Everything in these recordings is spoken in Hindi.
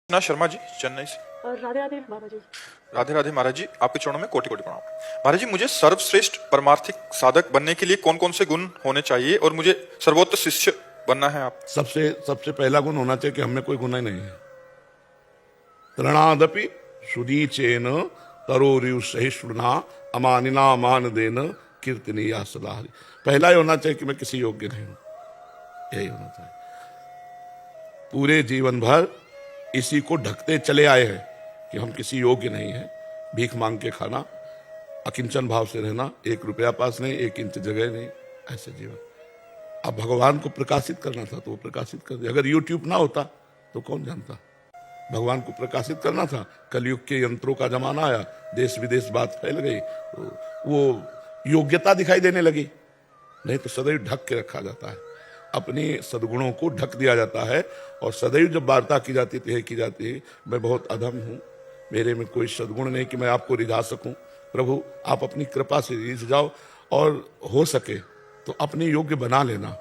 ना शर्मा जी, चेन्नई से। राधे राधे बाबा जी। राधे राधे महाराज जी, आपके चरणों में कोटि कोटि प्रणाम। महाराज जी, मुझे सर्वश्रेष्ठ परमार्थिक साधक बनने के लिए कौन कौन से गुण होने चाहिए और मुझे सर्वोत्तम शिष्य बनना है आप? सबसे पहला गुण होना चाहिए कि हमें कोई गुनाह नहीं है। तृणादपि सुदीचेन तरोरिव सहिष्णुना अमानिना मान देन कीर्तनीया सदा। पहला ही होना चाहिए कि मैं किसी योग्य नहीं हूं, यही होना चाहिए। पूरे जीवन भर इसी को ढकते चले आए हैं कि हम किसी योग्य नहीं हैं। भीख मांग के खाना, अकिंचन भाव से रहना, 1 रुपया पास नहीं, 1 इंच जगह नहीं, ऐसे जीवन। अब भगवान को प्रकाशित करना था तो वो प्रकाशित कर दिया। अगर यूट्यूब ना होता तो कौन जानता। भगवान को प्रकाशित करना था, कलयुग के यंत्रों का जमाना आया, देश विदेश बात फैल गई, तो वो योग्यता दिखाई देने लगी। नहीं तो सदैव ढक के रखा जाता है, अपनी सद्गुणों को ढक दिया जाता है। और सदैव जब वार्ता की जाती थी, की जाती है, मैं बहुत अधम हूं, मेरे में कोई सद्गुण नहीं कि मैं आपको रिझा सकूं। प्रभु आप अपनी कृपा से रिझ जाओ और हो सके तो अपने योग्य बना लेना।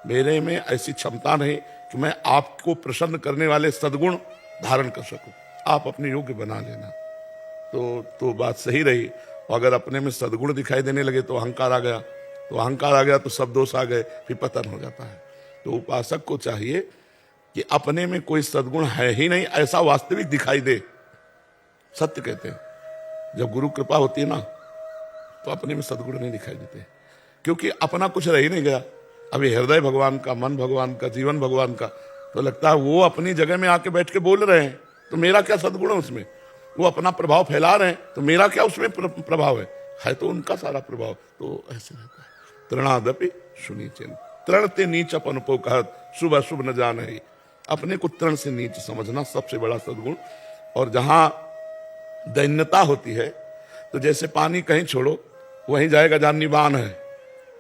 मेरे में ऐसी क्षमता नहीं कि मैं आपको प्रसन्न करने वाले सद्गुण धारण कर सकूं, आप अपने योग्य बना लेना। तो बात सही रही। अगर अपने में सद्गुण दिखाई देने लगे तो अहंकार आ गया, तो सब दोष आ गए, फिर पतन हो जाता है। तो उपासक को चाहिए कि अपने में कोई सद्गुण है ही नहीं ऐसा वास्तविक दिखाई दे। सत्य कहते हैं, जब गुरु कृपा होती है ना तो अपने में सद्गुण नहीं दिखाई देते, क्योंकि अपना कुछ रह ही नहीं गया। अभी हृदय भगवान का, मन भगवान का, जीवन भगवान का, तो लगता है वो अपनी जगह में आके बैठ के बोल रहे हैं तो मेरा क्या सद्गुण है उसमें। वो अपना प्रभाव फैला रहे हैं तो मेरा क्या उसमें प्रभाव है तो उनका सारा प्रभाव। तो ऐसे रहता है। तृणादपि सुनीचेन, तृण ते नीच अपन कहत, शुभ अशुभ न जान है। अपने को तृण से नीच समझना सबसे बड़ा सद्गुण। और जहां दैन्यता होती है तो जैसे पानी कहीं छोड़ो वहीं जाएगा जहां निबान है,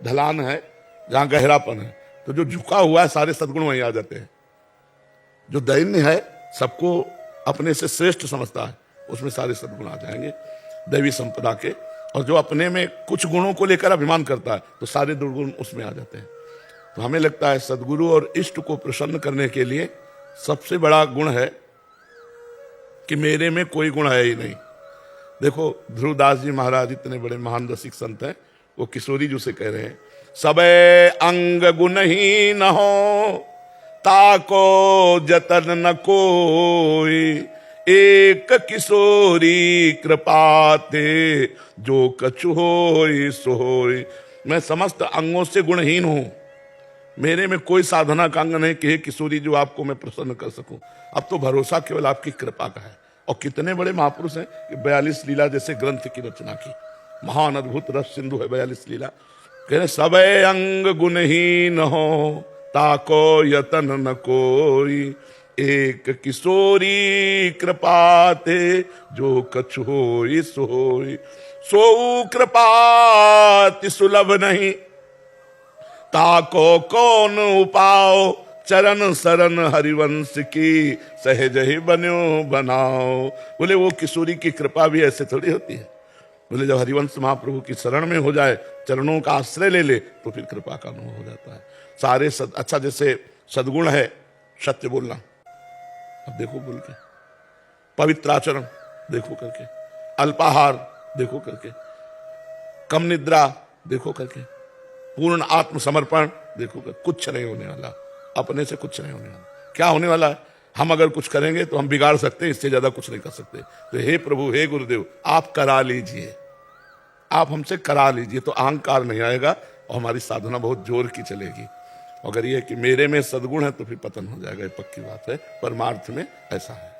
ढलान है, जहां गहरापन है, तो जो झुका हुआ है सारे सद्गुण वहीं आ जाते हैं। जो दैन्य है, सबको अपने से श्रेष्ठ समझता है, उसमें सारे सद्गुण आ जाएंगे दैवी संपदा के। और जो अपने में कुछ गुणों को लेकर अभिमान करता है तो सारे दुर्गुण उसमें आ जाते हैं। तो हमें लगता है सद्गुरु और इष्ट को प्रसन्न करने के लिए सबसे बड़ा गुण है कि मेरे में कोई गुण है ही नहीं। देखो ध्रुवदास जी महाराज इतने बड़े महान रसिक संत हैं, वो किशोरी जी से कह रहे हैं, सबे अंग गुण ही न हो ताको जतन न कोई, एक किशोरी कृपाते जो कछु होई सो होई। मैं समस्त अंगों से गुणहीन हूं, मेरे में कोई साधना का अंग नहीं कि हे किशोरी जो आपको मैं प्रसन्न कर सकूं। अब तो भरोसा केवल आपकी कृपा का है। और कितने बड़े महापुरुष हैं कि 42 लीला जैसे ग्रंथ की रचना की, महान अद्भुत रस सिंधु है 42 लीला। कह रहे सबे अंग गुणहीन हो ताको यतन न कोई, एक किशोरी कृपाते जो कछु होई सो होई। सो कृपाति सुलभ नहीं ताको कौन उपाओ, चरण शरण हरिवंश की सहज ही बन्यो बनाओ। बोले वो किशोरी की कृपा भी ऐसे थोड़ी होती है। बोले जब हरिवंश महाप्रभु की शरण में हो जाए, चरणों का आश्रय ले ले, तो फिर कृपा का अनुभव हो जाता है। सारे अच्छा जैसे सद्गुण है सत्य बोलना, अब देखो बोल के, पवित्र आचरण देखो करके, अल्पाहार देखो करके, कम निद्रा देखो करके, पूर्ण आत्मसमर्पण देखो कर, कुछ नहीं होने वाला, अपने से कुछ नहीं होने वाला। क्या होने वाला है, हम अगर कुछ करेंगे तो हम बिगाड़ सकते हैं, इससे ज्यादा कुछ नहीं कर सकते। तो हे प्रभु, हे गुरुदेव, आप करा लीजिए, आप हमसे करा लीजिए, तो अहंकार नहीं आएगा और हमारी साधना बहुत जोर की चलेगी। अगर ये कि मेरे में सद्गुण है तो फिर पतन हो जाएगा, ये पक्की बात है। परमार्थ में ऐसा है।